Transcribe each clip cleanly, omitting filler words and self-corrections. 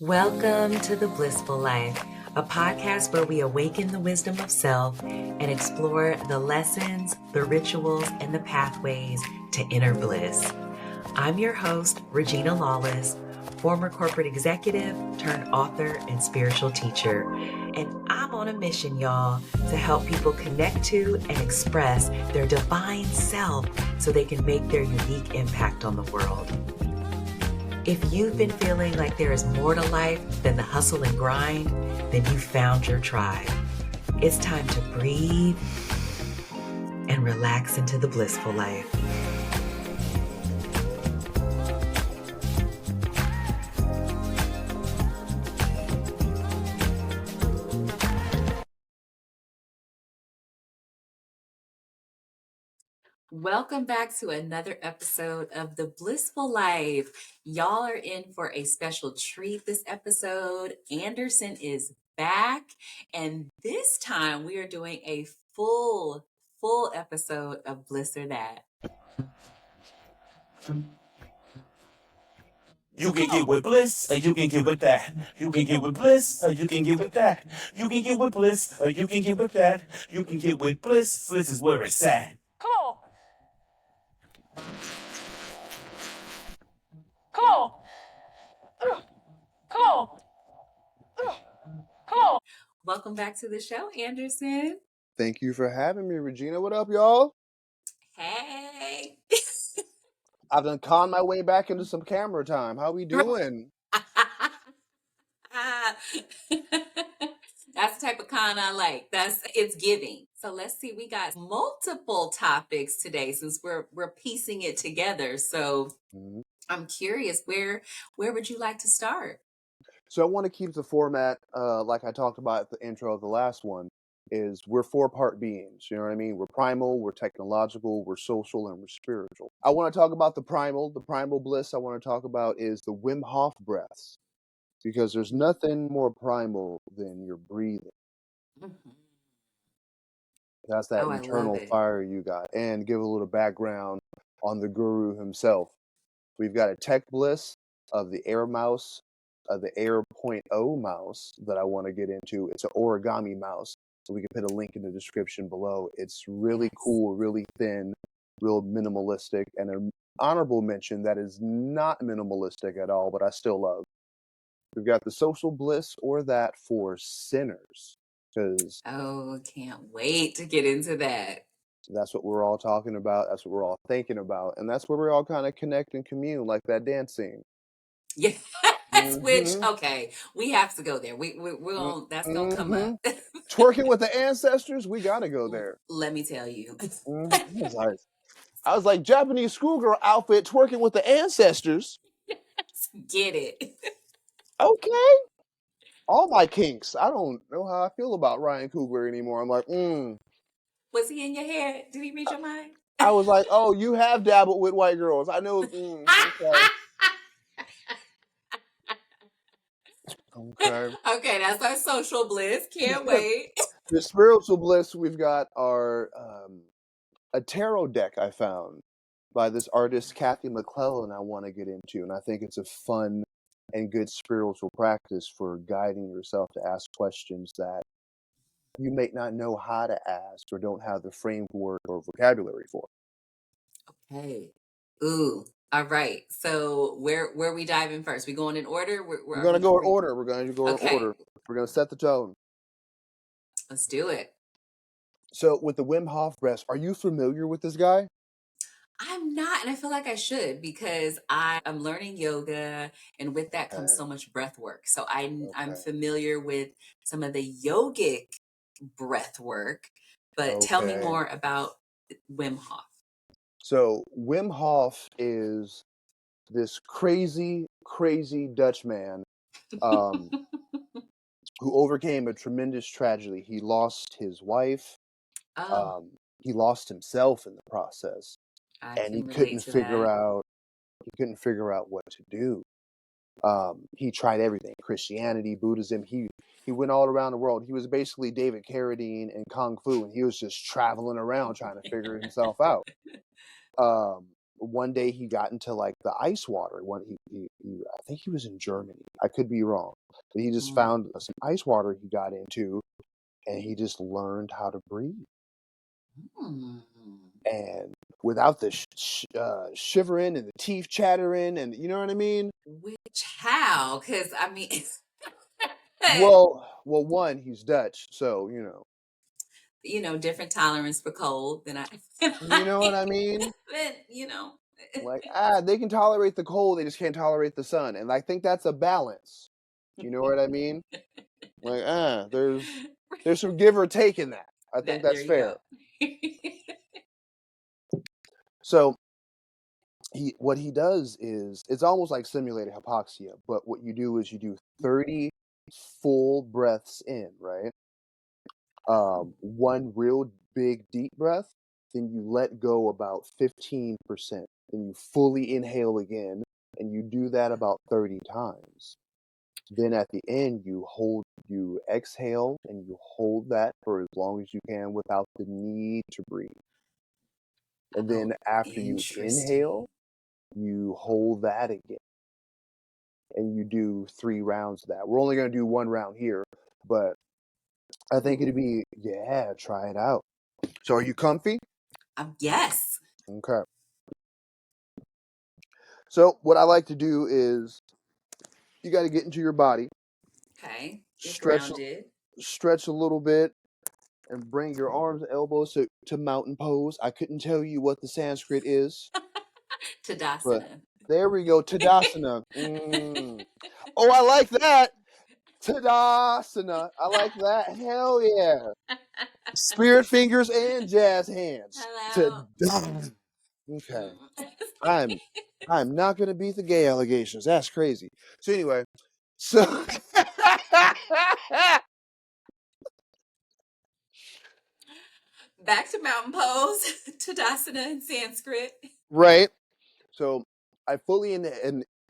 Welcome to the Blissful Life, a podcast where we awaken the wisdom of self and explore the lessons, the rituals, and the pathways to inner bliss. I'm your host, Regina Lawless, former corporate executive turned author and spiritual teacher. And I'm on a mission, y'all, to help people connect to and express their divine self so they can make their unique impact on the world. If you've been feeling like there is more to life than the hustle and grind, then you found your tribe. It's time to breathe and relax into the blissful life. Welcome back to another episode of the Blissful Life. Y'all are in for a special treat this episode. Anderson is back, and this time we are doing a full episode of Bliss or That. You can get with Bliss, or you can get with that. You can get with Bliss, or you can get with that. You can get with Bliss, or you can get with that. You can get with Bliss. Bliss is where it's at. Come on. Come on. Come on. Come on. Welcome back to the show, Anderson. Thank you for having me, Regina. What up, y'all? Hey. I've done conned my way back into some camera time. How we doing? That's the type of con I like. It's giving. So let's see. We got multiple topics today since we're piecing it together. So I'm curious, where would you like to start? So I want to keep the format like I talked about at the intro of the last one. Is we're four-part beings. You know what I mean? We're primal, we're technological, we're social, and we're spiritual. I want to talk about the primal bliss I want to talk about is the Wim Hof breaths. Because there's nothing more primal than your breathing. Mm-hmm. That's that internal fire you got. And give a little background on the guru himself. We've got a tech bliss of the Air Mouse, of the Air 0.0 mouse that I want to get into. It's an Origami Mouse. So we can put a link in the description below. It's really cool, really thin, real minimalistic, and an honorable mention that is not minimalistic at all, but I still love. We've got the social bliss or that for sinners. Can't wait to get into that. That's what we're all talking about. That's what we're all thinking about. And that's where we all kind of connect and commune, like that dance scene. Yes, which, okay, we have to go there. We're gonna, that's gonna come up. Twerking with the ancestors, we gotta go there. Let me tell you. I was like, Japanese schoolgirl outfit twerking with the ancestors. Get it. Okay. All my kinks. I don't know how I feel about Ryan Coogler anymore. I'm like, Was he in your hair? Did he read your mind? I was like, oh, you have dabbled with white girls. I know. Okay. Okay, that's our social bliss. Can't wait. The spiritual bliss, we've got our a tarot deck I found by this artist Kathy McClellan I want to get into, and I think it's a fun and good spiritual practice for guiding yourself to ask questions that you may not know how to ask or don't have the framework or vocabulary for. Okay. Ooh. All right. So where we diving first? We going in order? We're going to go in order. We're going to go in order. We're going to set the tone. Let's do it. So with the Wim Hof breaths, are you familiar with this guy? I'm not, and I feel like I should because I'm learning yoga, and with that comes so much breath work. So I'm familiar with some of the yogic breath work, but tell me more about Wim Hof. So Wim Hof is this crazy Dutch man who overcame a tremendous tragedy. He lost his wife. He lost himself in the process, and he couldn't figure out what to do. He tried everything: Christianity, Buddhism. He went all around the world. He was basically David Carradine in Kung Fu, and he was just traveling around trying to figure himself out. one day he got into like the ice water. I think he was in Germany. I could be wrong, but he just found some ice water he got into, and he just learned how to breathe. And without the shivering and the teeth chattering, and you know what I mean? How? Because I mean, well, one, he's Dutch, so different tolerance for cold than I. You know what I mean? But, like they can tolerate the cold, they just can't tolerate the sun, and I think that's a balance. You know what I mean? Like there's some give or take in that. I think that's fair. So what he does is, it's almost like simulated hypoxia, but what you do is you do 30 full breaths in, right? One real big deep breath, then you let go about 15%, then you fully inhale again, and you do that about 30 times. Then at the end, you exhale, and you hold that for as long as you can without the need to breathe. And then after you inhale, you hold that again. And you do 3 rounds of that. We're only going to do 1 round here, but I think it'd be, try it out. So are you comfy? Yes. Okay. So what I like to do is, you got to get into your body. Okay. Stretch a little bit, and bring your arms and elbows to mountain pose. I couldn't tell you what the Sanskrit is. Tadasana. But there we go. Tadasana. Oh, I like that. Tadasana. I like that. Hell yeah. Spirit fingers and jazz hands. Hello. Okay. I'm not gonna beat the gay allegations. That's crazy. So anyway, back to mountain pose, Tadasana in Sanskrit. Right. So I fully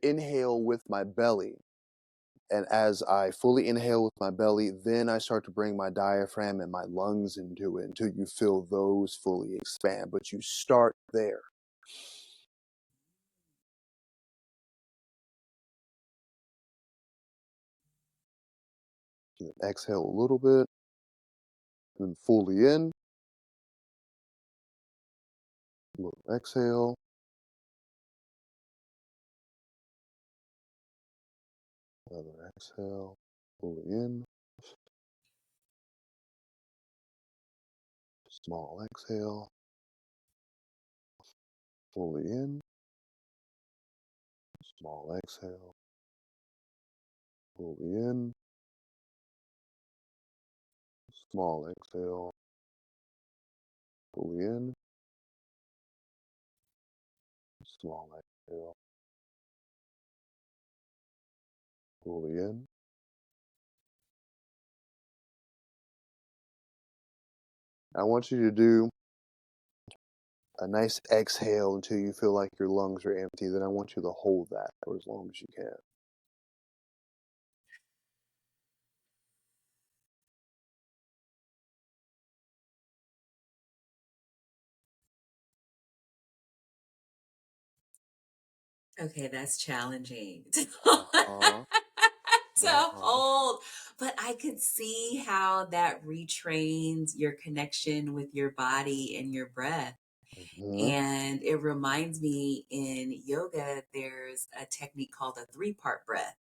inhale with my belly. And as I fully inhale with my belly, then I start to bring my diaphragm and my lungs into it until you feel those fully expand. But you start there. And then exhale a little bit. Then fully in. A little exhale. Another exhale. Fully in. Small exhale. Fully in. Small exhale. Fully in. Small exhale. Fully in. Small exhale. Fully in. I want you to do a nice exhale until you feel like your lungs are empty. Then I want you to hold that for as long as you can. Okay, that's challenging. Uh-huh. To hold. But I could see how that retrains your connection with your body and your breath. And it reminds me, in yoga, there's a technique called a 3-part breath.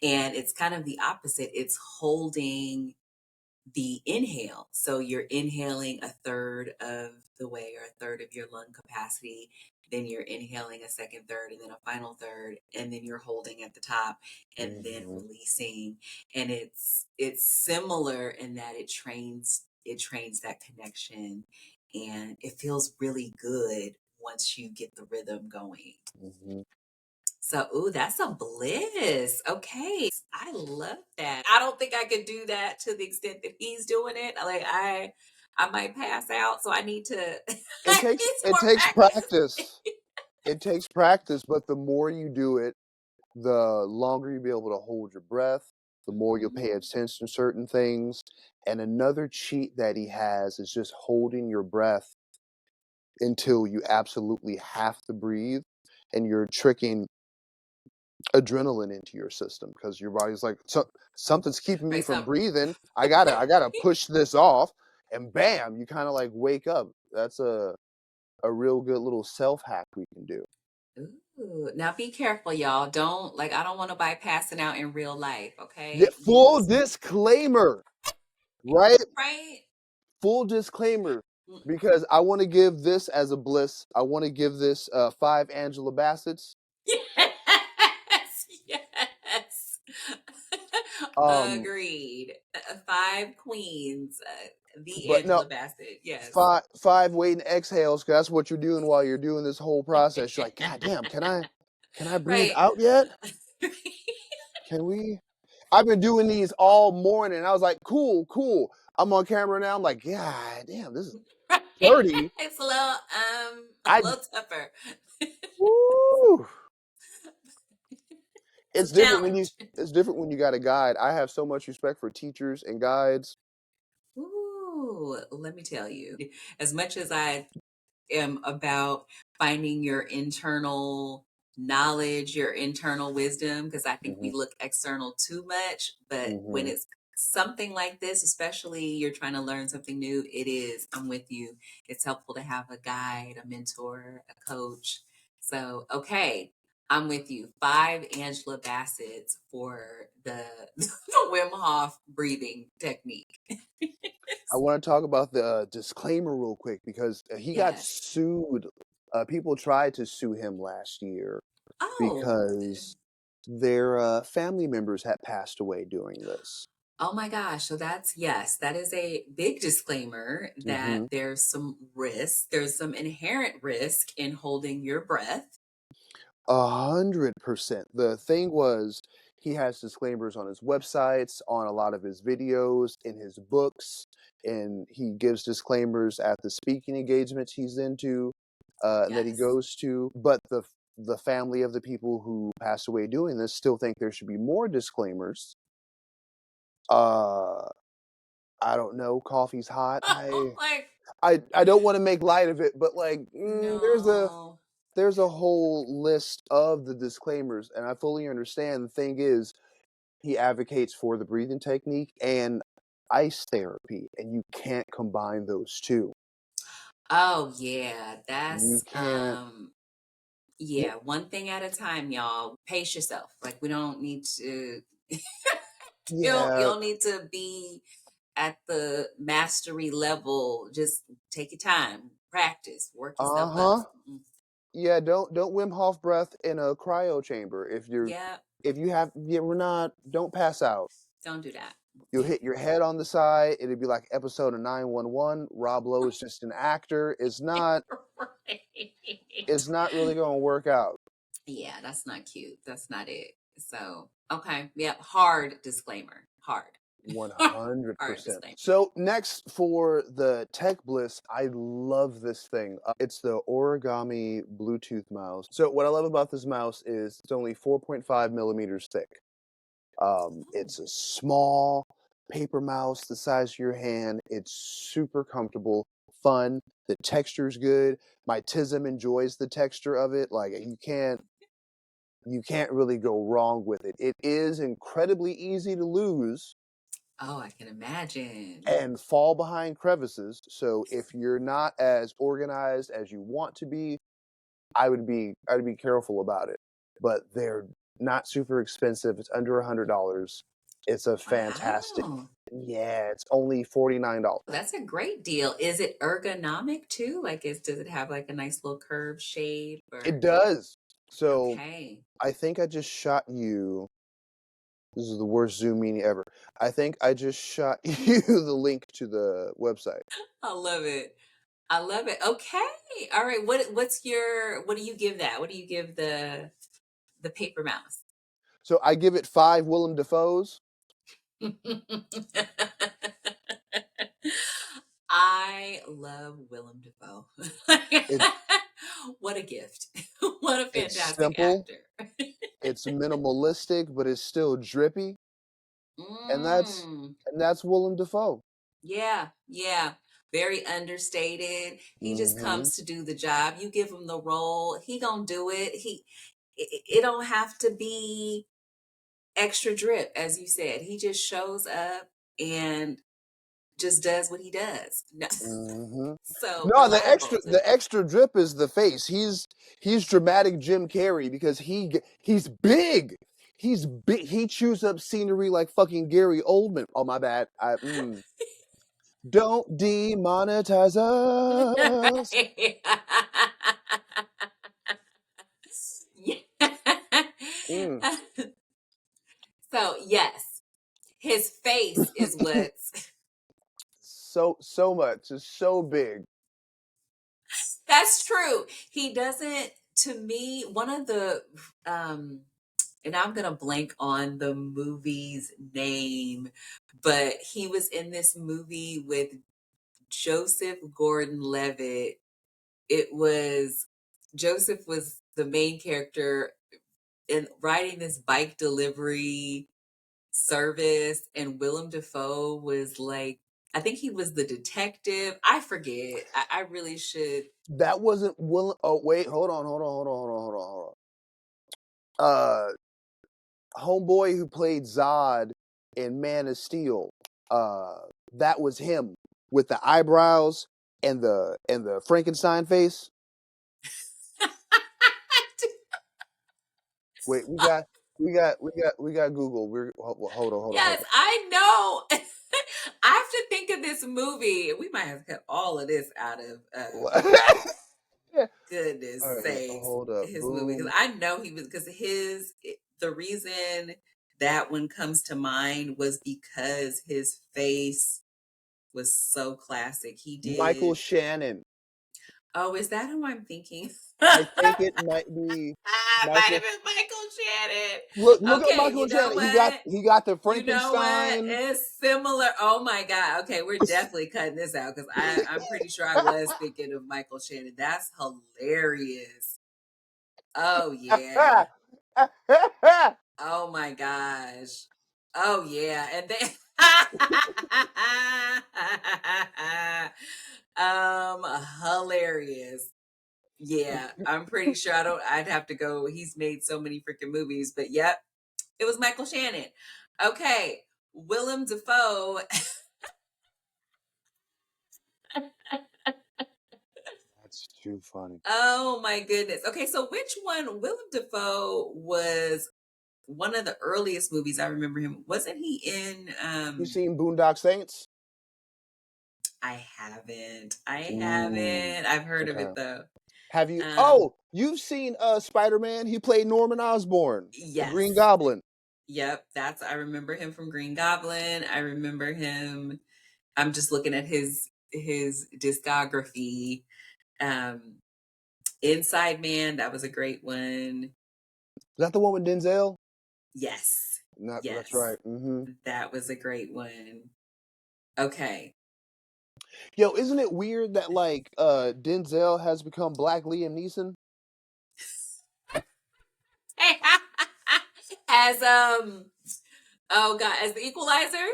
And it's kind of the opposite. It's holding the inhale. So you're inhaling a third of the way, or a third of your lung capacity. Then you're inhaling a second third, and then a final third, and then you're holding at the top, and then releasing. And it's similar in that it trains that connection, and it feels really good once you get the rhythm going. So, ooh, that's a bliss. Okay. I love that. I don't think I could do that to the extent that he's doing it. Like I might pass out, so I need to It takes practice. It takes practice, but the more you do it, the longer you'll be able to hold your breath, the more you'll pay attention to certain things. And another cheat that he has is just holding your breath until you absolutely have to breathe, and you're tricking adrenaline into your system because your body's like, something's keeping me Right. from breathing. I gotta push this off, and bam, you kind of like wake up. That's a real good little self hack we can do. Ooh, now be careful, y'all. I don't want nobody passing out in real life, Yeah, okay? full disclaimer, right? Right? Full disclaimer, because I want to give this as a bliss. I want to give this 5 Angela Bassett's. Yes, yes. Um, Agreed. 5 queens. The but no, Angela Bassett. Yes. five waiting exhales, because that's what you're doing while you're doing this whole process. You're like, God damn, can I breathe Right. out yet? Can we? I've been doing these all morning. I was like, cool. I'm on camera now. I'm like, God damn, this is Right. dirty. It's a I little tougher. woo. It's It's a different when challenge. you got a guide. I have so much respect for teachers and guides. Ooh, let me tell you, as much as I am about finding your internal knowledge, your internal wisdom, because I think we Hmm. look external too much. But when Hmm. it's something like this, especially you're trying to learn something new, I'm with you. It's helpful to have a guide, a mentor, a coach. So, okay, I'm with you. 5 Angela Bassett's for the, the Wim Hof breathing technique. I want to talk about the disclaimer real quick because he got Yes. sued. People tried to sue him last year Oh, because their family members had passed away doing this. oh my gosh. So yes, that is a big disclaimer that Hmm. there's some risk. There's some inherent risk in holding your breath. 100%. The thing was, he has disclaimers on his websites, on a lot of his videos, in his books, and he gives disclaimers at the speaking engagements he's into, that he Yes. goes to. But the family of the people who passed away doing this still think there should be more disclaimers. Uh, I don't know. Coffee's hot. Like, I don't want to make light of it, but like, no. there's a whole list of the disclaimers, and I fully understand. The thing is, he advocates for the breathing technique and ice therapy, and you can't combine those two. Oh yeah, You that's can't. yeah, one thing at a time, y'all. Pace yourself. Like we don't need to you Yeah. don't need to be at the mastery level. Just take your time, practice, work Uh yourself up. huh. Yeah. Don't Wim Hof breath in a cryo chamber. Yeah, If you have, yeah, we're not. Don't pass out. don't do that. You'll hit your head on the side. It'd be like episode of 911. Rob Lowe is just an actor. It's Right. not really going to work out. Yeah, that's not cute. That's not it. So, okay. Yep. Hard disclaimer. Hard. Hard 100%. disclaimer. So next for the Tech Bliss, I love this thing. It's the Origami Bluetooth mouse. So what I love about this mouse is it's only 4.5 millimeters thick. It's a small paper mouse the size of your hand. It's super comfortable, fun. The texture's good. My Tism enjoys the texture of it. Like you can't really go wrong with it. It is incredibly easy to lose Oh, I can imagine. and fall behind crevices. So if you're not as organized as you want to be, I'd be careful about it. But they're not super expensive. It's under $100. It's a fantastic. Wow. Yeah, it's only $49. That's a great deal. Is it ergonomic too? Does it have like a nice little curved shape It or does. So okay. I think I just shot you. This is the worst Zoom meeting ever. I think I just shot you the link to the website. I love it. I love it. Okay. All right. What do you give that? What do you give the paper mouse? So I give it 5 Willem Dafoes. I love Willem Dafoe. It What a gift. What a it's fantastic simple, actor. it's minimalistic, but it's still drippy, and Mm, that's Willem Dafoe. yeah, yeah. very understated. He just Mm-hmm. comes to do the job. You give him the role, he gonna do it. It don't have to be extra drip, as you said. He just shows up and just does what he does. No. Mm-hmm. So No, reliable too. the extra drip is the face. He's dramatic Jim Carrey because he's big. He's big. He chews up scenery like fucking Gary Oldman. Oh my bad. Don't demonetize us. Mm, So yes, his face is what's so much. It's so big. that's true. He doesn't, to me, one of the and I'm gonna blank on the movie's name, but he was in this movie with Joseph Gordon-Levitt. It was Joseph was the main character in riding this bike delivery service, and Willem Dafoe was like, I think he was the detective. I forget. I really should. That wasn't Will. Oh wait, hold on. Homeboy who played Zod in Man of Steel. That was him with the eyebrows and the Frankenstein face. Wait, we got Google. Hold Yes, I know. I have to think of this movie. We might have to cut all of this out of Yeah. goodness All right, sakes, hold up. his movie, because Boom. I know he was, because the reason that one comes to mind was because his face was so classic. He Michael did. Shannon. Oh, is that who I'm thinking? I think it might be Might have Michael. been Michael Shannon. Look up Okay, Michael you know Shannon. what? He got the You know what? Frankenstein. It's similar. Oh my God. Okay, we're definitely cutting this out because I'm pretty sure I was thinking of Michael Shannon. That's hilarious. Oh yeah. Oh my gosh. Oh yeah. And then hilarious. Yeah, I'm pretty sure I'd have to go. He's made so many freaking movies, but yep, it was Michael Shannon. Okay, Willem Dafoe. That's too funny. Oh my goodness. Okay, so which one? Willem Dafoe was one of the earliest movies I remember him. Wasn't he in? You seen Boondock Saints? I haven't. I Ooh, haven't. I've heard of okay. it though. Have you? Um, Oh, you've seen Spider-Man? He played Norman Osborn, the Green yes. Goblin. Yep, I remember him from Green Goblin. I remember him. I'm just looking at his discography. Um, Inside Man, that was a great one. Is that the one with Denzel? Yes. Not, that's Yes. right. Mm-hmm. That was a great one. Okay. Yo, isn't it weird that like Denzel has become Black Liam Neeson? As oh God, as the Equalizer?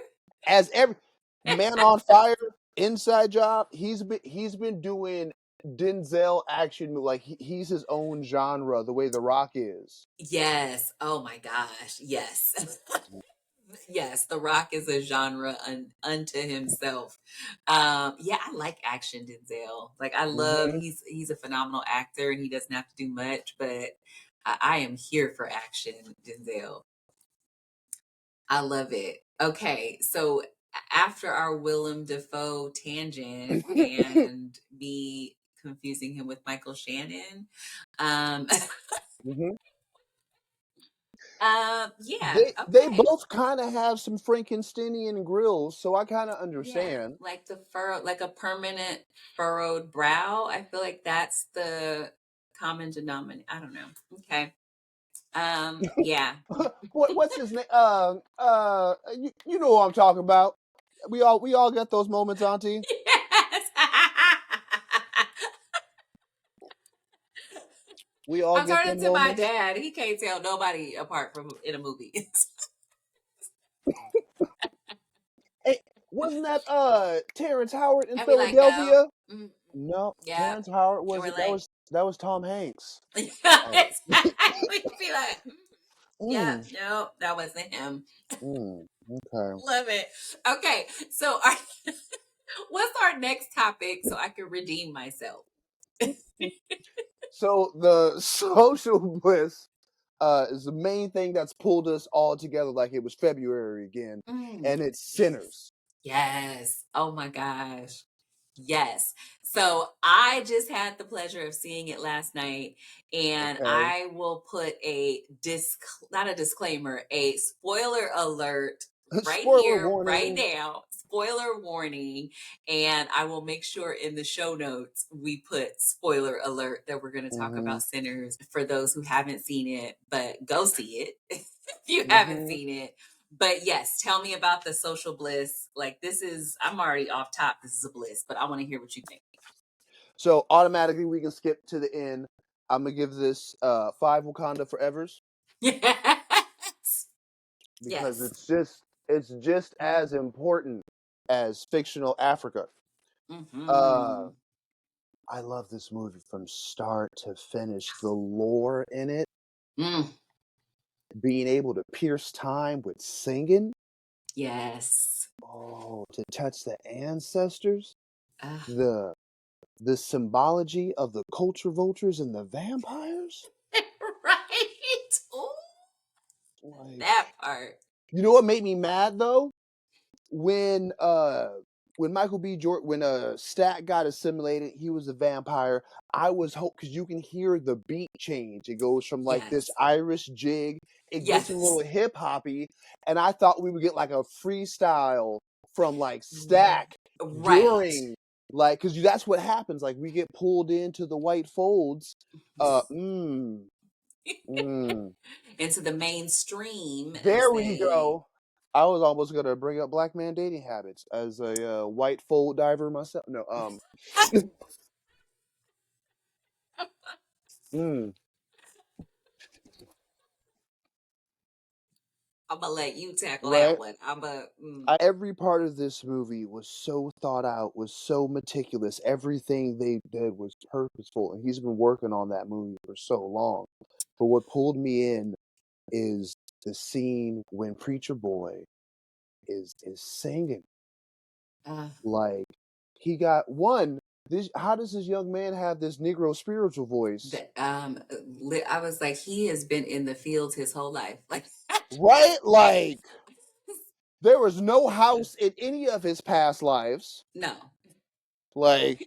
As every Man on Fire, Inside Job, he's been doing Denzel action like he's his own genre, the way The Rock is. Yes. Oh my gosh. Yes. Yes, The Rock is a genre unto himself. Yeah, I like action Denzel. Like I love Mm-hmm. he's a phenomenal actor and he doesn't have to do much, but I am here for action Denzel. I love it. Okay, so after our Willem Dafoe tangent and me confusing him with Michael Shannon, um, Mm-hmm. yeah, They okay. both kind of have some Frankensteinian grills, so I kind of Yeah, understand. like the furrow, like a permanent furrowed brow. I feel like that's the common denominator. I don't know. Okay. Yeah. What's his name? You know what I'm talking about. We all get those moments, Auntie. Yes. We all I'm get turning them to my moments. dad. He can't tell nobody apart from in a movie. Hey, Wasn't that Terrence Howard in And we like, no. Philadelphia? Mm, No, yeah. Terrence Howard And we're wasn't. like, That was Tom Hanks. exactly. Be like, yeah, Mm, no, that wasn't him. okay. Love it. Okay, so what's our next topic so I can redeem myself? So the social bliss is the main thing that's pulled us all together like it was February again, Mm, and it's Sinners. yes. Oh my gosh. Yes. So I just had the pleasure of seeing it last night, and Okay. I will put not a disclaimer, a spoiler alert right Spoiler here, right warning. now. Spoiler warning. And I will make sure in the show notes we put spoiler alert that we're going to talk Hmm. about Sinners for those who haven't seen it, but go see it if you haven't Hmm. seen it. But yes, tell me about the social bliss. Like I'm already off top. This is a bliss, but I want to hear what you think. So automatically we can skip to the end. I'm gonna give this 5 Wakanda Forevers Yes. because Yes. it's just as important as fictional Africa. Mm-hmm. Uh, I love this movie from start to finish. The lore in it, Mm. being able to pierce time with singing. Yes. Oh, to touch the ancestors, Uh, the the symbology of the culture vultures and the vampires. right. Ooh, Like, that part. you know what made me mad though? When Michael B. Jordan, when Stat got assimilated, he was a vampire. I was because you can hear the beat change. It goes from like this Yes. Irish jig, it gets a little Yes. hip hoppy, and I thought we would get like a freestyle from like Stack Right. during like because that's what happens. Like we get pulled into the white folds. Uh, mm, mm. Into the mainstream, as There we they. go. I was almost gonna bring up black man dating habits as a white fold diver myself. No, mm, I'm gonna let you tackle that right. one. I'm a. Every part of this movie was so thought out, was so meticulous. Everything they did was purposeful, and he's been working on that movie for so long. But what pulled me in is the scene when Preacher Boy is singing. Uh, Like he got one. This how does this young man have this Negro spiritual voice? I was like, he has been in the fields his whole life. Like, Right? Like there was no house in any of his past lives. no. Like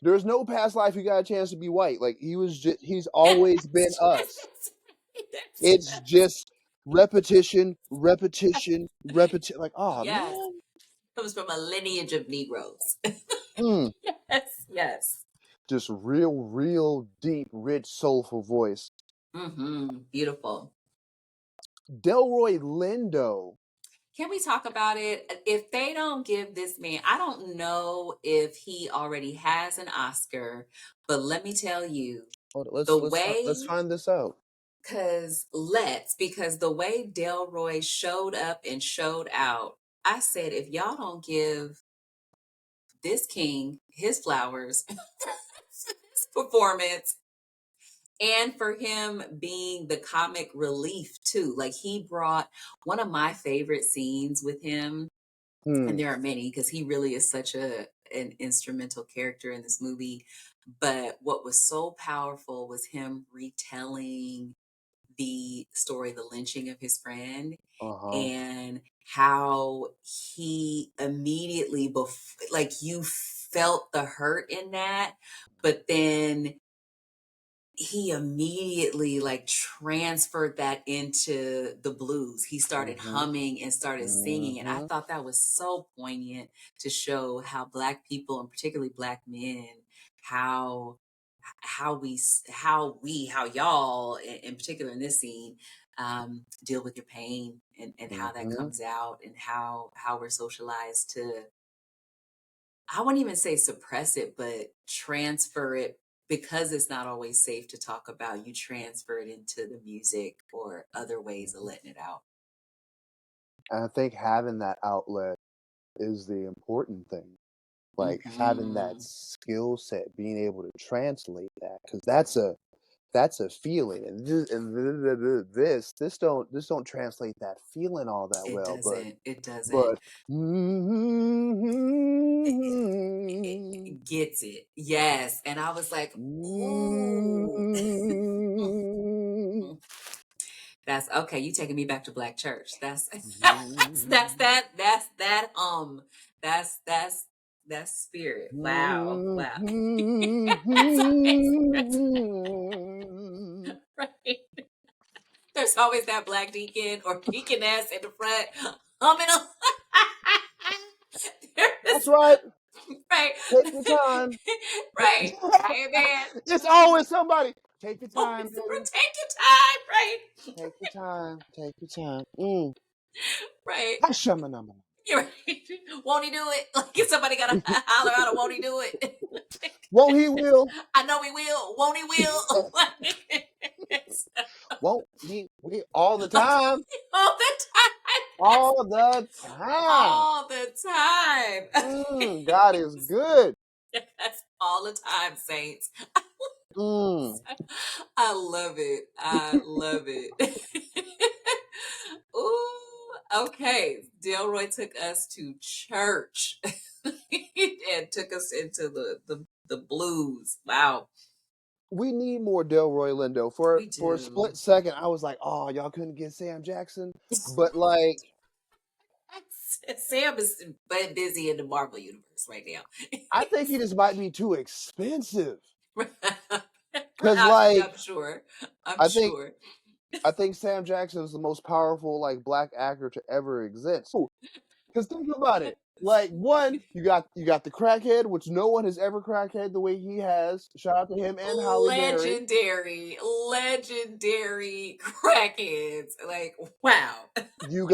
there's no past life he got a chance to be white. Like he's always been That's right. us. That's It's just repetition, repetition, repetition. Like, oh yes. man. Comes from a lineage of Negroes. Mm. Yes. Yes. Just real deep, rich, soulful voice. Mm-hmm. Beautiful. Delroy Lindo. Can we talk about it? If they don't give this man, I don't know if he already has an Oscar, but let me tell you, Hold on, the let's way, find this out. because the way Delroy showed up and showed out, I said, if y'all don't give this king his flowers, his performance, and for him being the comic relief too, like he brought one of my favorite scenes with him, and Hmm. there are many because he really is such an instrumental character in this movie. But what was so powerful was him retelling the story, the lynching of his friend, Uh-huh. and how he immediately, like you felt the hurt in that, but then he immediately like transferred that into the blues. He started Mm-hmm. humming and started singing, and I Mm-hmm. thought that was so poignant to show how Black people, and particularly Black men, how how y'all in particular in this scene, deal with your pain, and how that Mm-hmm. comes out, and how we're socialized to, I wouldn't even say suppress it, but transfer it, because it's not always safe to talk about. You transfer it into the music or other ways of letting it out. And I think having that outlet is the important thing. Like having that skill set, being able to translate that, because that's a feeling, and this don't translate that feeling all that well. It doesn't. But it gets it. Yes. And I was like, ooh. That's okay. You taking me back to Black Church. That's spirit. Wow. Wow. Right. There's always that black deacon or deaconess in the front humming. That's right. Right. Take your time. Right. Amen. It's always somebody. Take your time, baby. Take your time. Right. Take your time. Take your time. Right. You're right. Won't he do it? Like if somebody got to holler out, won't he do it? Won't he will? I know he will. Won't he will? Won't he will? All the time. All the time. All the time. All the time. God is good. That's all the time, saints. I love it. I love it. Ooh, okay. Delroy took us to church and took us into the blues. Wow. We need more Delroy Lindo. For a split second, I was like, "Oh, y'all couldn't get Sam Jackson," but like, Sam is busy in the Marvel universe right now. I think he just might be too expensive. Because, like, I'm sure. I'm sure. I think Sam Jackson is the most powerful, like, black actor to ever exist. Because think about it. Like, one, you got the crackhead, which no one has ever crackhead the way he has. Shout out to him and Halle Berry. Legendary crackheads. Like, wow. You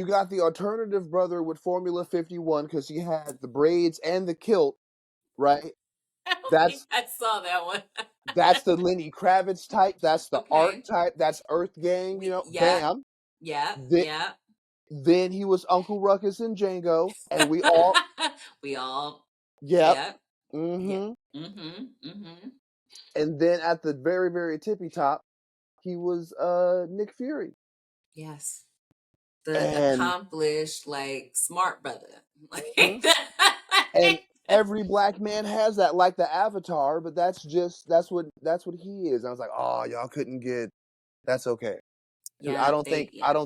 got the alternative brother with Formula 51 because he had the braids and the kilt, right? I saw that one. That's the Lenny Kravitz type. That's the art type. That's Earth Gang. Bam. Yeah. Then he was Uncle Ruckus in Django, and we all. Yep. And then at the very, very tippy top, he was Nick Fury. Yes. The accomplished, like, smart brother. And every black man has that, like the Avatar, but that's what he is. And I was like, oh, y'all couldn't get. That's okay. Yeah, I don't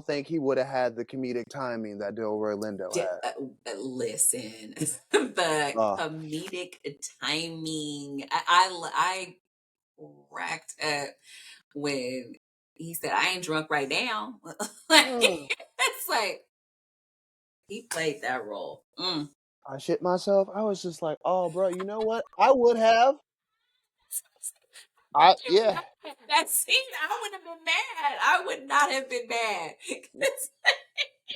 think he would have had the comedic timing that Delroy Lindo had. Listen, the comedic timing. I racked up when he said, "I ain't drunk right now." It's like he played that role. I shit myself. I was just like, "Oh, bro, you know what? I would have." Yeah. That scene, I would have been mad. I would not have been mad.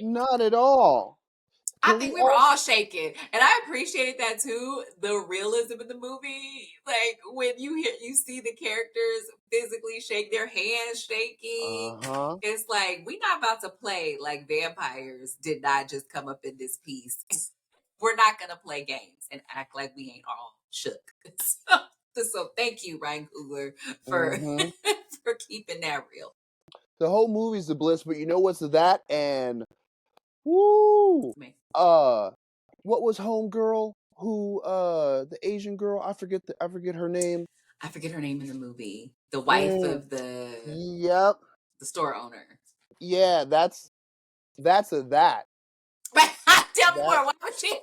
Not at all. I think we were all shaking, and I appreciated that too. The realism of the movie, like when you see the characters physically shake, their hands shaking. It's like we're not about to play like vampires did not just come up in this piece. We're not gonna play games and act like we ain't all shook. So thank you, Ryan Coogler, for for keeping that real. The whole movie's the Bliss, but you know what's that? And woo! What was Homegirl? Who the Asian girl? I forget her name. I forget her name in the movie. The wife of the the store owner. Yeah, that's that. Tell me more. What was she?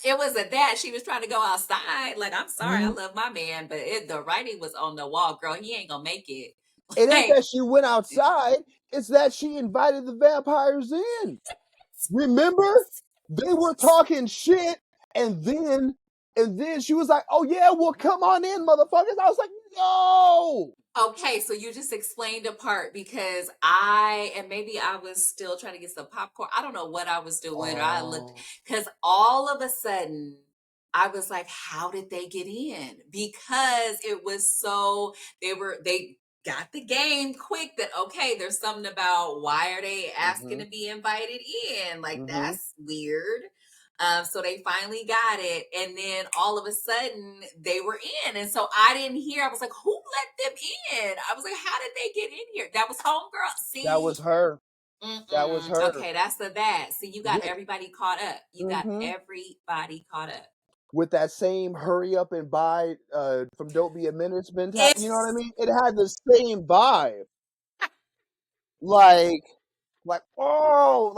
It was that she was trying to go outside. Like, I'm sorry, I love my man, but the writing was on the wall, girl. He ain't gonna make it. It ain't that she went outside. It's that she invited the vampires in. Remember? They were talking shit, and then she was like, "Oh yeah, well come on in, motherfuckers." I was like, "No." Okay, so you just explained a part because maybe I was still trying to get some popcorn. I don't know what I was doing. Or I looked because all of a sudden I was like, how did they get in? Because it was so they got the game quick that, okay, there's something about why are they asking to be invited in? Like, that's weird. So they finally got it. And then all of a sudden they were in. And so I didn't hear. I was like, who let them in? I was like, how did they get in here? That was homegirl. That See? was her. That was her. Okay, that's the that. See, you got With, everybody caught up. You got mm-hmm. everybody caught up. With that same hurry up and buy from Don't Be a Menace mentality. You know what I mean? It had the same vibe. Like, oh,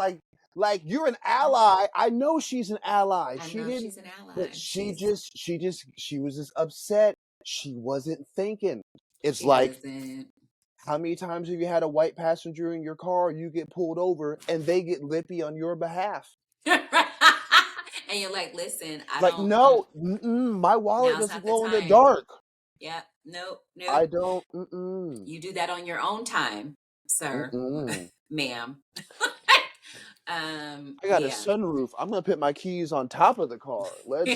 like you're an ally. I know she's an ally. I She know didn't, she's an ally. but she was just upset. She wasn't thinking. It's like, wasn't. how many times have you had a white passenger in your car, you get pulled over, and they get lippy on your behalf? And you're like, listen, I Like, don't. no, my wallet Now's doesn't not the glow in the time. dark. Yeah, nope. I don't. You do that on your own time, sir, ma'am. I got a sunroof. I'm gonna put my keys on top of the car. Let's.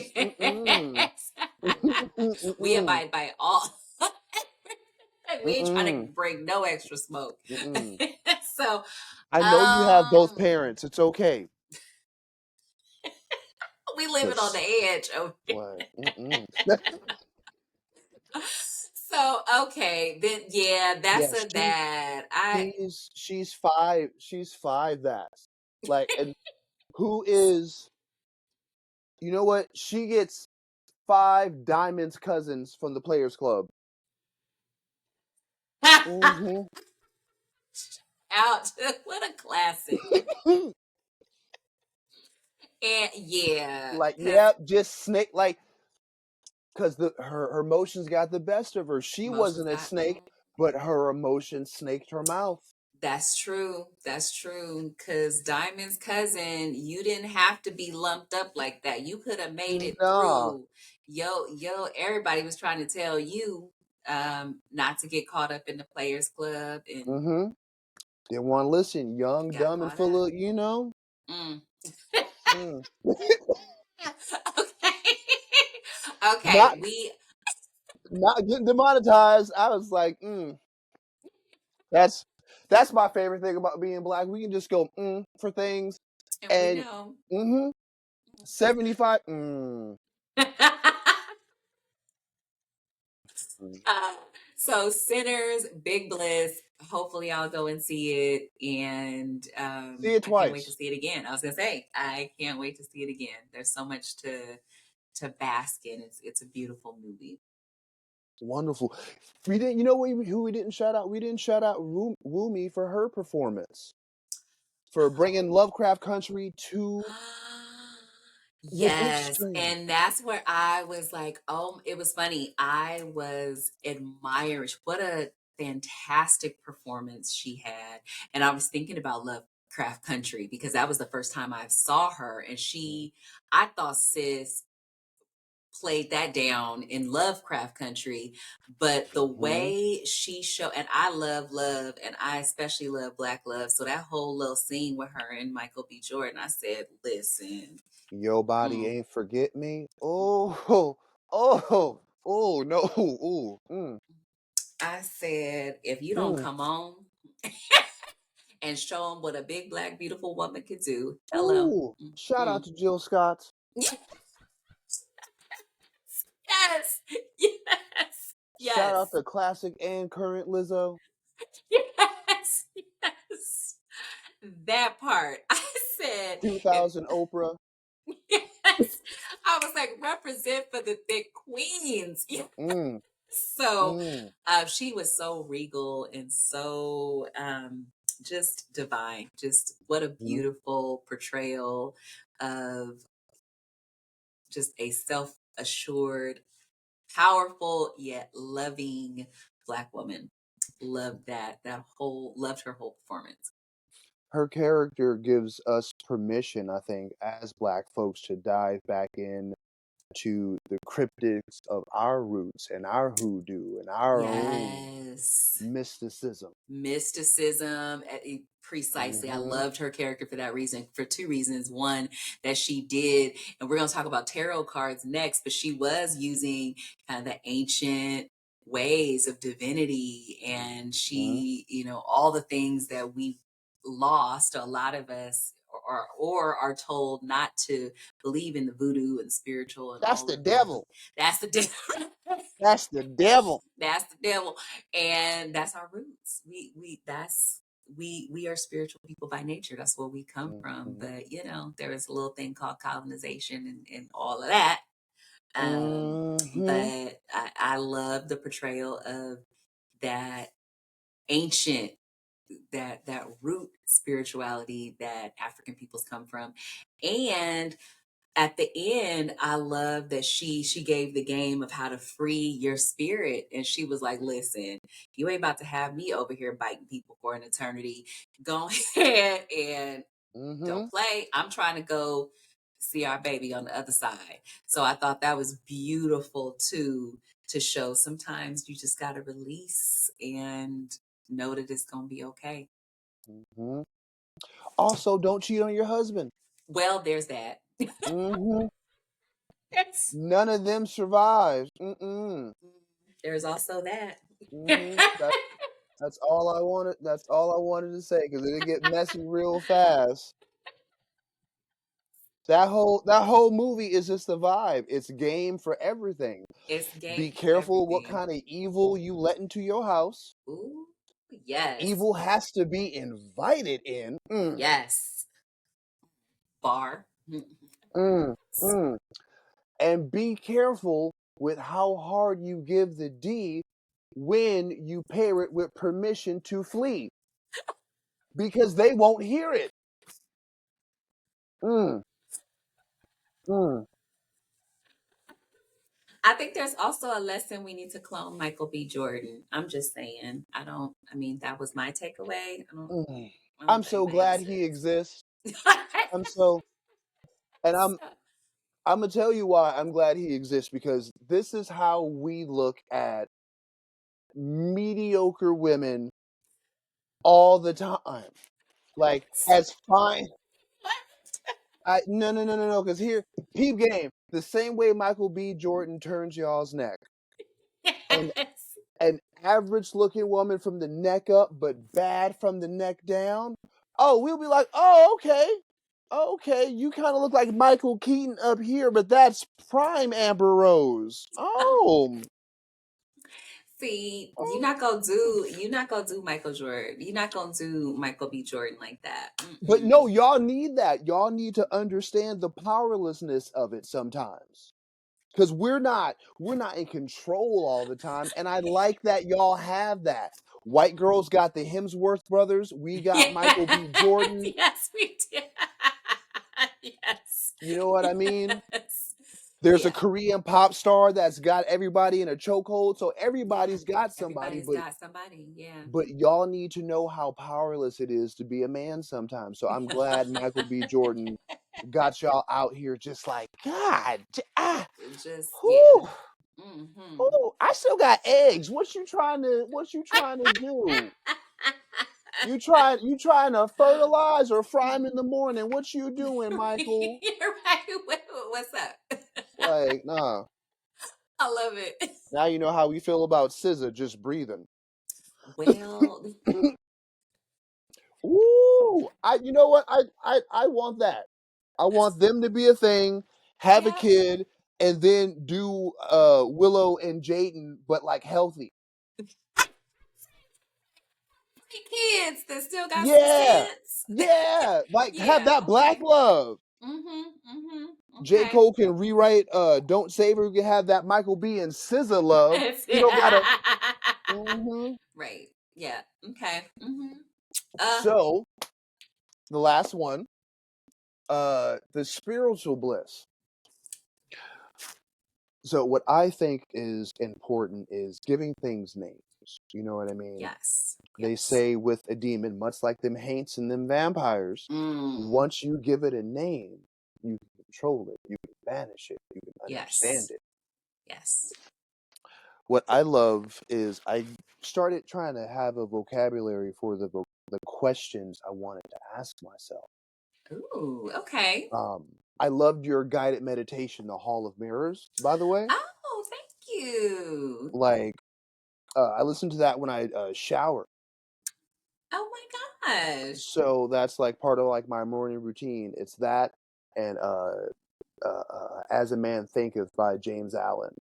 We abide by all. We ain't trying to bring no extra smoke. So I know you have both parents. It's okay. we living on the edge of So okay, then that's a that. She's five. She's five. That's like, and who is? You know what? She gets 5 Diamonds cousins from the Players Club. Out. What a classic. And like just snake like. Because her emotions got the best of her. She wasn't a snake, but her emotions snaked her mouth. That's true. That's true. Because Diamond's cousin, you didn't have to be lumped up like that. You could have made it through. Yo, everybody was trying to tell you not to get caught up in the Players Club. And didn't want to listen. Young, dumb, and full of, you know. Okay. Not getting demonetized. I was like, That's my favorite thing about being Black. We can just go for things, and we know. 75. So Sinners, Big Bliss. Hopefully I'll go and see it, and See it twice. I can't wait to see it again. I was gonna say I can't wait to see it again. There's so much to bask in. It's a beautiful movie. Wonderful. We didn't. You know who we didn't shout out? We didn't shout out Woomy for her performance, for bringing Lovecraft Country to. Yes, and that's where I was like, oh, it was funny. I was admiring what a fantastic performance she had. And I was thinking about Lovecraft Country because that was the first time I saw her. And I thought sis played that down in Lovecraft Country, but the way she showed, and I love, and I especially love Black love. So that whole little scene with her and Michael B. Jordan, I said, listen. Your body ain't forget me. Oh, no. I said, if you don't come on and show them what a big, Black, beautiful woman could do. Hello. Shout out to Jill Scott. Yes. Shout out to classic and current Lizzo. Yes. That part. I said 2000 Oprah. Yes. I was like, represent for the thick queens. So she was so regal and so just divine. Just what a beautiful portrayal of just a self-assured, powerful yet loving Black woman. Loved loved her whole performance. Her character gives us permission, I think, as Black folks, to dive back in to the cryptics of our roots and our hoodoo and our own mysticism. Precisely. I loved her character for that reason, for 2 reasons. One, that she did, and we're going to talk about tarot cards next, but she was using kind of the ancient ways of divinity, and she, all the things that we've lost, a lot of us, or are told not to believe in the voodoo and spiritual and That's all the of those. devil. That's the devil. That's the devil. That's the devil. And that's our roots. We are spiritual people by nature. That's where we come from. But there is a little thing called colonization and all of that. But I love the portrayal of that ancient, that root spirituality that African peoples come from. And at the end, I love that she gave the game of how to free your spirit. And she was like, listen, you ain't about to have me over here biting people for an eternity. Go ahead and don't play. I'm trying to go see our baby on the other side. So I thought that was beautiful too, to show sometimes you just got to release and know that it's going to be okay. Also, don't cheat on your husband. Well, there's that. None of them survive. There's also that. That's all I wanted. That's all I wanted to say, because it'll get messy real fast. That whole movie is just a vibe. It's game for everything. It's game. Be careful what kind of evil you let into your house. Ooh, yes. Evil has to be invited in. Yes. Bar. And be careful with how hard you give the D when you pair it with permission to flee, because they won't hear it. I think there's also a lesson we need to clone Michael B. Jordan. I'm just saying. That was my takeaway. I'm so glad he exists. I'm gonna tell you why I'm glad he exists, because this is how we look at mediocre women all the time. Like, as fine. No, because here, peep game. The same way Michael B. Jordan turns y'all's neck. And an average looking woman from the neck up, but bad from the neck down. Oh, we'll be like, oh, okay. Okay, you kind of look like Michael Keaton up here, but that's prime Amber Rose. Oh. See, you're not gonna do Michael Jordan. You're not gonna do Michael B. Jordan like that. But no, y'all need that. Y'all need to understand the powerlessness of it sometimes. Because we're not in control all the time. And I like that y'all have that. White girls got the Hemsworth brothers. We got Michael B. Jordan. Yes, we did. Yes. You know what I mean? There's a Korean pop star that's got everybody in a chokehold. So everybody's got somebody. But y'all need to know how powerless it is to be a man sometimes. So I'm glad Michael B. Jordan got y'all out here just like, God. Oh, I still got eggs. What you trying to do? You trying to fertilize or fry them in the morning? What you doing, Michael? You're right. What's up? Like, nah. I love it. Now you know how we feel about SZA just breathing. Well, ooh, you know what? I want that. I want them to be a thing, have a kid, and then do Willow and Jaden, but like healthy. Kids that still got some sense. Yeah, like have that black love. Okay. J. Cole can rewrite Don't Save Her. You can have that Michael B. and SZA love. You don't gotta. Right. Yeah. Okay. So the last one, the spiritual bliss. So what I think is important is giving things names. You know what I mean? Yes. They say with a demon, much like them haints and them vampires, once you give it a name, you can control it, you can banish it, you can understand it. Yes. What I love is I started trying to have a vocabulary for the questions I wanted to ask myself. Ooh, okay. I loved your guided meditation, The Hall of Mirrors, by the way. Oh, thank you. Like, I listen to that when I shower. Oh my gosh. So that's like part of like my morning routine. It's that and As a Man Thinketh by James Allen.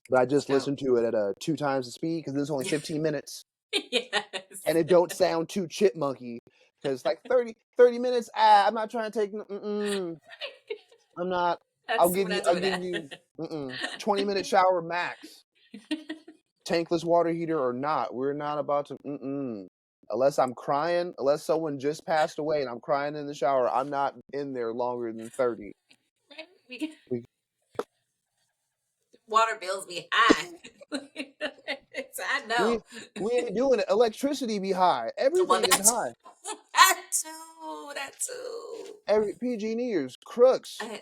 But I just So listened to it at 2 times the speed because it's only 15 minutes yes. and it don't sound too chipmunky because like 30 minutes. I'm not trying to take. I'm not. That's we're I'll not doing give that. you 20-minute shower max. Tankless water heater or not, we're not about to. Unless I'm crying, unless someone just passed away and I'm crying in the shower, I'm not in there longer than 30. Right? We We, water bills be high. So I we, know. we ain't doing it. Electricity be high. Well, Everything is high. that too. That too. Every PG&Eers, crooks. I,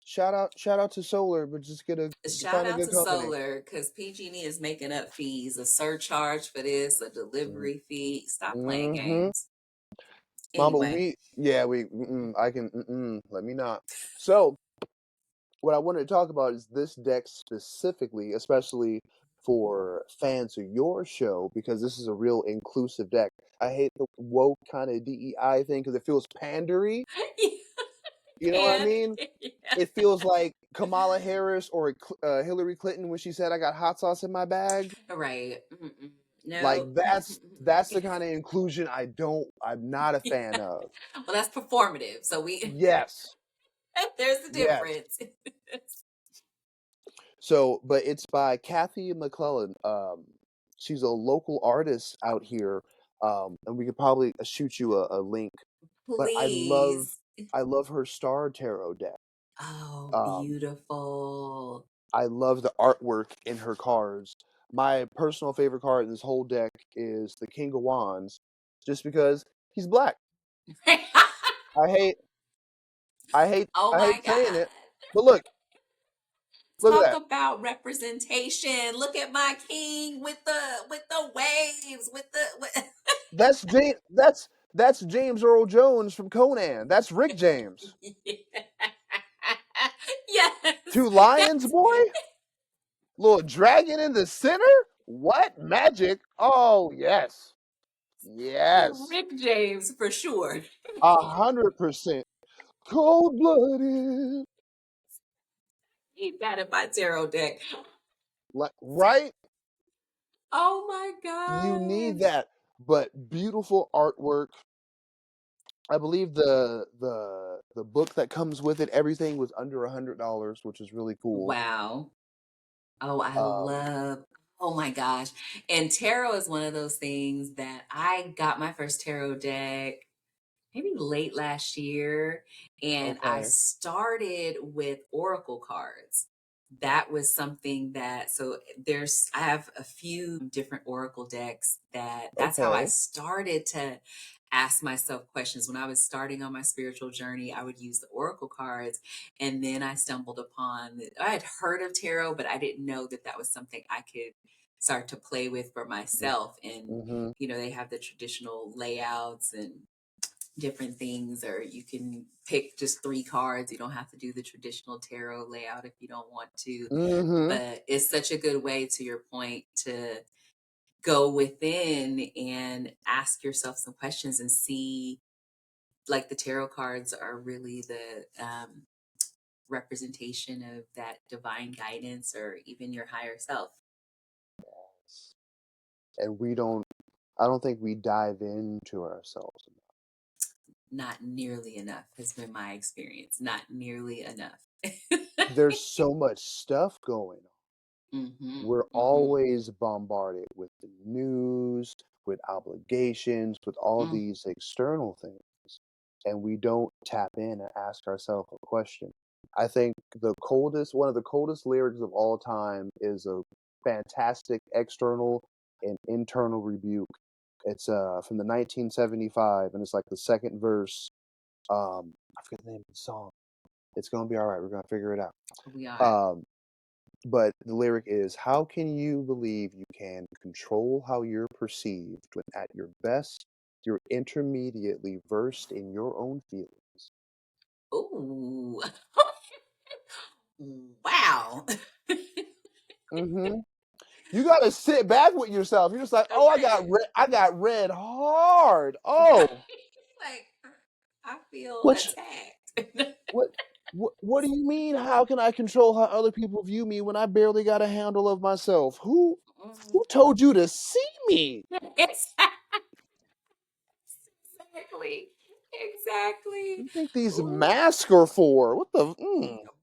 Shout out to solar, but just shout find a out good to company. solar because PG&E is making up fees, a surcharge for this, a delivery fee. Stop playing Mm-hmm. games. Mama, Anyway, I can, let me not. So, what I wanted to talk about is this deck specifically, especially for fans of your show, because this is a real inclusive deck. I hate the woke kind of DEI thing because it feels pandery. You know what I and mean? yeah. It feels like Kamala Harris or Hillary Clinton when she said, "I got hot sauce in my bag." Right. Like No. that's the kind of inclusion I'm not a fan of. Well, that's performative. So Yes, there's the yes. difference. So, but it's by Kathy McClellan. She's a local artist out here, and we could probably shoot you a link. But Please. I love her Star Tarot deck. Oh, Um, beautiful. I love the artwork in her cards. My personal favorite card in this whole deck is the King of Wands, just because he's black. I hate, Oh I my hate saying God. it, but look at Talk that. about representation. Look at my king with the waves, with the That's James Earl Jones from Conan. That's Rick James. yes. Two lions, That's boy? Little dragon in the center? What? Magic? Oh, yes. Yes. Rick James for sure. 100%. Cold-blooded. He got it by tarot deck. Like, right? Oh my You need gosh. that. But beautiful artwork. I believe the book that comes with it, everything was under $100, which is really cool. Wow. Oh, I Um, love, oh my gosh. And tarot is one of those things that I got my first tarot deck maybe late last year, and I okay. started with oracle cards. That was something that, so I have a few different oracle decks that's how I Okay. started to ask myself questions. When I was starting on my spiritual journey, I would use the oracle cards, and then I stumbled upon, I had heard of tarot, but I didn't know that that was something I could start to play with for myself. And Mm-hmm. they have the traditional layouts and different things, or you can pick just 3 cards. You don't have to do the traditional tarot layout if you don't want to, Mm-hmm. but it's such a good way, to your point, to go within and ask yourself some questions and see, like, the tarot cards are really the representation of that divine guidance or even your higher self. And I don't think we dive into ourselves. Not nearly enough has been my experience. Not nearly enough. There's so much stuff going on. hmm We're hmm always bombarded with the news, with obligations, with all mm these external things. And we don't tap in and ask ourselves a question. I think one of the coldest lyrics of all time is a fantastic external and internal rebuke. It's from the 1975, and it's like the second verse. I forget the name of the song. It's gonna be all right. We're gonna figure it out. We are. Um, but the lyric is, "How can you believe you can control how you're perceived when at your best you're intermediately versed in your own feelings?" Ooh. Wow. Mm-hmm. You got to sit back with yourself. You're just like, oh, I got read hard. Oh, like I feel which attacked. what do you mean? How can I control how other people view me when I barely got a handle of myself? Who told you to see me? Exactly. You think these masks are for? What the?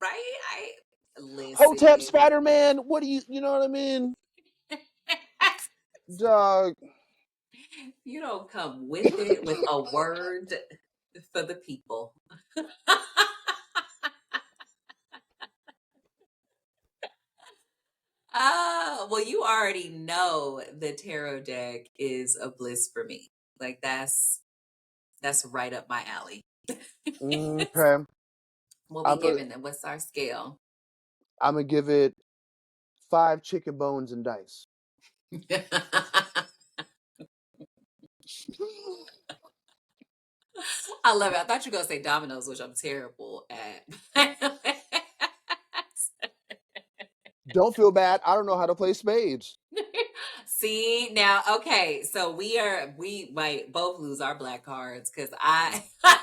Right? Listen. Hotep Spider-Man. What do you know what I mean? Dog. You don't come with it with a word for the people. Well, you already know the tarot deck is a bliss for me. Like that's right up my alley. Okay. What we giving them? What's our scale? I'm gonna give it 5 chicken bones and dice. I love it. I thought you were gonna say dominoes, which I'm terrible at. Don't feel bad. I don't know how to play spades. See now, okay. So we might both lose our black cards because I'm not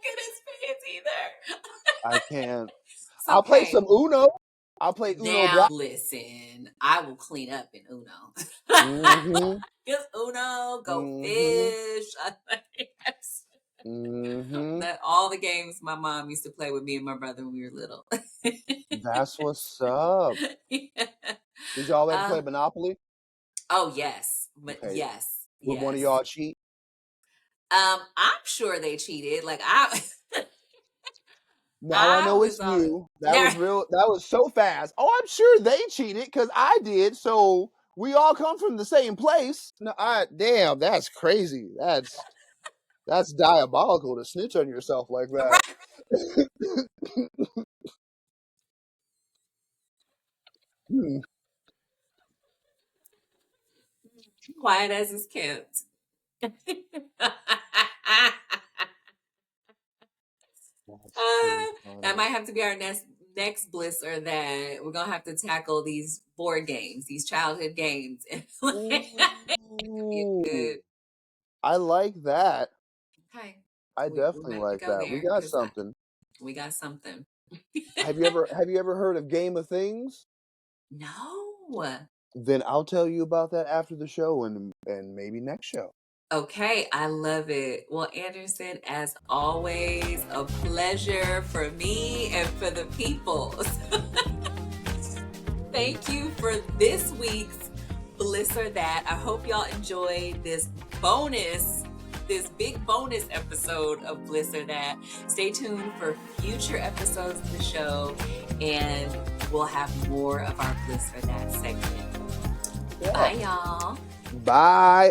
good at spades either. I can't. Okay. I'll play some Uno. I'll play Uno now, Black. listen, I will clean up in Uno. Mm-hmm. Just Uno, go Mm-hmm. fish. Mm-hmm. All the games my mom used to play with me and my brother when we were little. That's what's up. Yeah. Did y'all ever play Monopoly? Oh yes, Okay. yes. Would one of y'all cheat? I'm sure they cheated. Like Now I know it's you. That was real. That was so fast. Oh, I'm sure they cheated because I did. So we all come from the same place. No, damn, that's crazy. That's diabolical to snitch on yourself like that. Quiet as is kept. That might have to be our next bliss or that. We're gonna have to tackle these board games, these childhood games. Good. I like that. Okay. I definitely like that. We got something. We got something. Have you ever heard of Game of Things? No. Then I'll tell you about that after the show and maybe next show. Okay, I love it. Well, Anderson, as always, a pleasure for me and for the people. Thank you for this week's Bliss or That. I hope y'all enjoyed this big bonus episode of Bliss or That. Stay tuned for future episodes of the show, and we'll have more of our Bliss or That segment. Yeah. Bye, y'all. Bye.